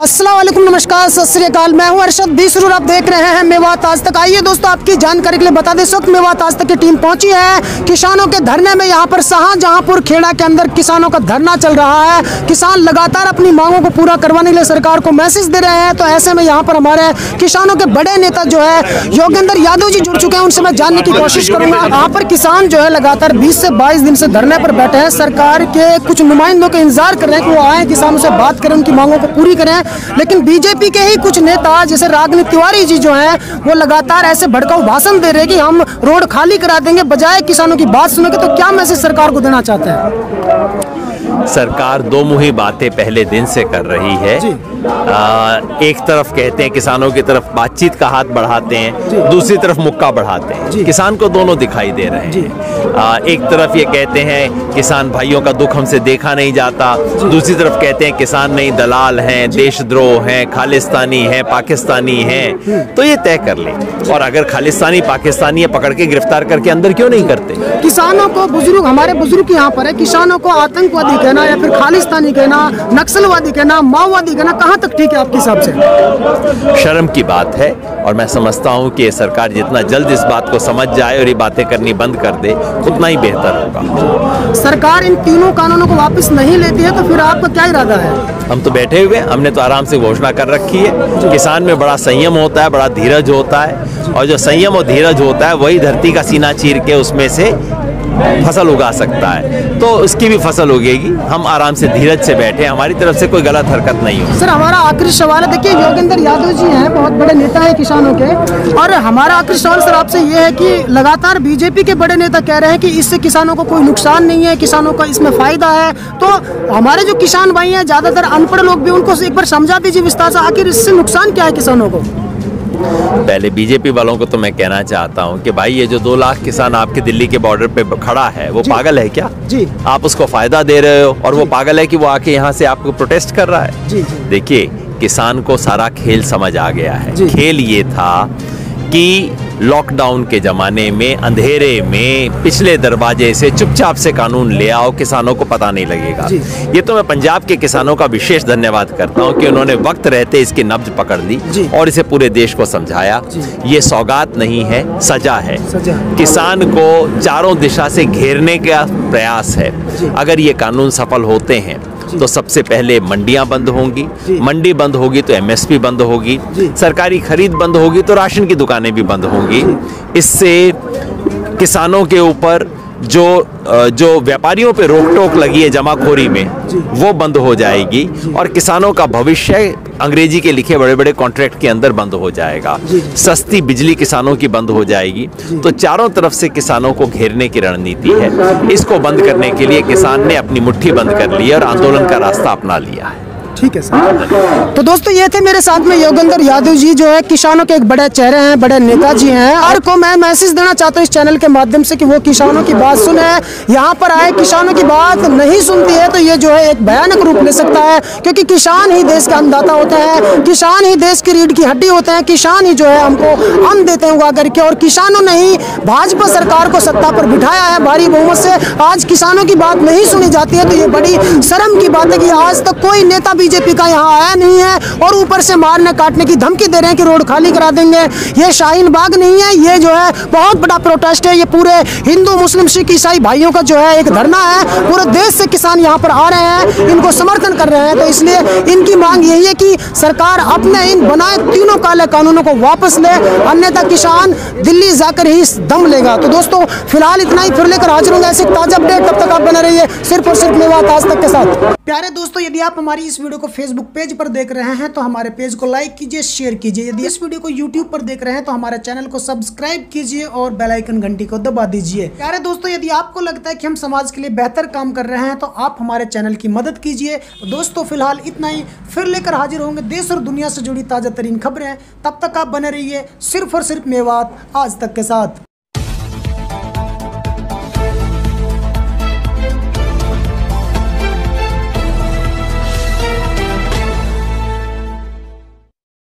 अस्सलाम वालेकुम, नमस्कार, सत श्री अकाल। मैं हूं अरशद बी सुरूर। आप देख रहे हैं मेवात आज तक। आइए दोस्तों, आपकी जानकारी के लिए बता दें, इस वक्त मेवात आज तक की टीम पहुंची है किसानों के धरने में। यहां पर शाहजहांपुर खेड़ा के अंदर किसानों का धरना चल रहा है। किसान लगातार अपनी मांगों को पूरा करवाने के लिए सरकार को मैसेज दे रहे हैं। तो ऐसे में यहाँ पर हमारे किसानों के बड़े नेता जो है योगेंद्र यादव जी जुड़ चुके हैं। उनसे मैं जानने की कोशिश करूंगा। यहाँ पर किसान जो है लगातार 20 से 22 दिन से धरने पर बैठे हैं। सरकार के कुछ नुमाइंदों का इंतजार कर रहे हैं कि वो आए, किसानों से बात करें, उनकी मांगों को पूरी करें। लेकिन बीजेपी के ही कुछ नेता जैसे रागनी तिवारी जी जो हैं वो लगातार ऐसे भड़काऊ भाषण दे रहे हैं कि हम रोड खाली करा देंगे, बजाय किसानों की बात सुनेंगे। तो क्या मैसेज सरकार को देना चाहते हैं? सरकार दो मुही बातें पहले दिन से कर रही है। एक तरफ कहते हैं किसानों की तरफ बातचीत का हाथ बढ़ाते हैं, दूसरी तरफ मुक्का बढ़ाते हैं। किसान को दोनों दिखाई दे रहे हैं। एक तरफ ये कहते हैं किसान भाइयों का दुख हमसे देखा नहीं जाता, दूसरी तरफ कहते हैं किसान नहीं दलाल हैं, देशद्रोह हैं, खालिस्तानी हैं, पाकिस्तानी हैं। तो ये तय कर ले, और अगर खालिस्तानी पाकिस्तानी है पकड़ के गिरफ्तार करके अंदर क्यों नहीं करते? किसानों को बुजुर्ग, हमारे बुजुर्ग यहाँ पर है, किसानों को आतंकवादी कहना या फिर खालिस्तानी कहना, नक्सलवादी कहना, माओवादी कहना, कहाँ तक ठीक है आपके हिसाब से? शर्म की बात है, और मैं समझता हूँ कि सरकार जितना जल्द इस बात को समझ जाए और ये बातें करनी बंद कर दे उतना ही बेहतर होगा। सरकार इन तीनों कानूनों को वापस नहीं लेती है तो फिर आपका क्या इरादा है? हम तो बैठे हुए, हमने तो आराम से घोषणा कर रखी है। किसान में बड़ा संयम होता है, बड़ा धीरज होता है, और जो संयम और धीरज होता है वही धरती का सीना चीर के उसमें से फसल उगा सकता है। तो उसकी भी फसल उगेगी। हम आराम से धीरज से बैठे, हमारी तरफ से कोई गलत हरकत नहीं हो। सर, हमारा आखिरी सवाल है, देखिए योगेंद्र यादव जी हैं, बहुत बड़े नेता हैं किसानों के, और हमारा आखिरी सवाल सर आपसे ये है कि लगातार बीजेपी के बड़े नेता कह रहे हैं कि इससे किसानों को कोई नुकसान नहीं है, किसानों का इसमें फायदा है। तो हमारे जो किसान भाई हैं, ज्यादातर अनपढ़ लोग भी, उनको एक बार समझा दीजिए विस्तार से, आखिर इससे नुकसान क्या है किसानों को? पहले बीजेपी वालों को तो मैं कहना चाहता हूं कि भाई ये जो 2 लाख किसान आपके दिल्ली के बॉर्डर पे खड़ा है वो पागल है क्या? जी। आप उसको फायदा दे रहे हो, और वो पागल है कि वो आके यहाँ से आपको प्रोटेस्ट कर रहा है। जी। देखिए, किसान को सारा खेल समझ आ गया है। खेल ये था कि लॉकडाउन के जमाने में अंधेरे में पिछले दरवाजे से चुपचाप से कानून ले आओ, किसानों को पता नहीं लगेगा। ये तो मैं पंजाब के किसानों का विशेष धन्यवाद करता हूं कि उन्होंने वक्त रहते इसकी नब्ज पकड़ ली और इसे पूरे देश को समझाया। ये सौगात नहीं है, सजा है। किसान को चारों दिशा से घेरने का प्रयास है। अगर ये कानून सफल होते हैं तो सबसे पहले मंडियां बंद होंगी, मंडी बंद होगी तो एमएसपी बंद होगी, सरकारी खरीद बंद होगी तो राशन की दुकानें भी बंद होंगी। इससे किसानों के ऊपर जो व्यापारियों पे रोक टोक लगी है जमाखोरी में, वो बंद हो जाएगी, और किसानों का भविष्य अंग्रेजी के लिखे बड़े बड़े कॉन्ट्रैक्ट के अंदर बंद हो जाएगा। सस्ती बिजली किसानों की बंद हो जाएगी। तो चारों तरफ से किसानों को घेरने की रणनीति है। इसको बंद करने के लिए किसान ने अपनी मुट्ठी बंद कर ली और आंदोलन का रास्ता अपना लिया है। ठीक है सर। तो दोस्तों, ये थे मेरे साथ में योगेंद्र यादव जी, जो है किसानों के एक बड़े चेहरे हैं, बड़े नेताजी हैं। और को मैं मैसेज देना चाहता हूँ इस चैनल के माध्यम से कि वो किसानों की बात सुने, यहाँ पर आए। किसानों की बात नहीं सुनती है तो ये जो है एक भयानक रूप ले सकता है, क्योंकि किसान ही देश का अन्नदाता होते हैं, किसान ही देश की रीढ़ की हड्डी होते हैं, किसान ही जो है हमको अन्न देते हैं उगा करके। और किसानों ने ही भाजपा सरकार को सत्ता पर बिठाया है भारी बहुमत से। आज किसानों की बात नहीं सुनी जाती है तो ये बड़ी शर्म की बात है कि आज तक कोई नेता बीजेपी का यहाँ आया नहीं है, और ऊपर से मारने काटने की धमकी दे रहे हैं कि रोड खाली करा देंगे। ये शाहीन बाग नहीं है, ये जो है बहुत बड़ा प्रोटेस्ट है। ये पूरे हिंदू मुस्लिम सिख ईसाई भाइयों का जो है एक धरना है। पूरे देश से किसान यहाँ पर आ रहे हैं, इनको समर्थन कर रहे हैं। तो इसलिए इनकी मांग यही है कि सरकार अपने इन बनाए तीनों काले कानूनों को वापस ले, अन्यथा किसान दिल्ली जाकर ही दम लेगा। तो दोस्तों, फिलहाल इतना ही, फिर लेकर हाजिर होंगे ऐसे ताजा अपडेट। तब तक आप बने रहिए सिर्फ और सिर्फ मेवात आज तक के साथ। प्यारे दोस्तों, यदि आप हमारी इस वीडियो को फेसबुक पेज पर देख रहे हैं तो हमारे पेज को लाइक कीजिए, शेयर कीजिए। यदि इस वीडियो को यूट्यूब पर देख रहे हैं तो हमारे चैनल को सब्सक्राइब कीजिए और बेल आइकन घंटी को दबा दीजिए। प्यारे दोस्तों, यदि आपको लगता है कि हम समाज के लिए बेहतर काम कर रहे हैं तो आप हमारे चैनल की मदद कीजिए। तो दोस्तों, फिलहाल इतना ही, फिर लेकर हाजिर होंगे देश और दुनिया से जुड़ी ताजा तरीन खबरें। तब तक आप बने रहिए सिर्फ और सिर्फ मेवात आज तक के साथ।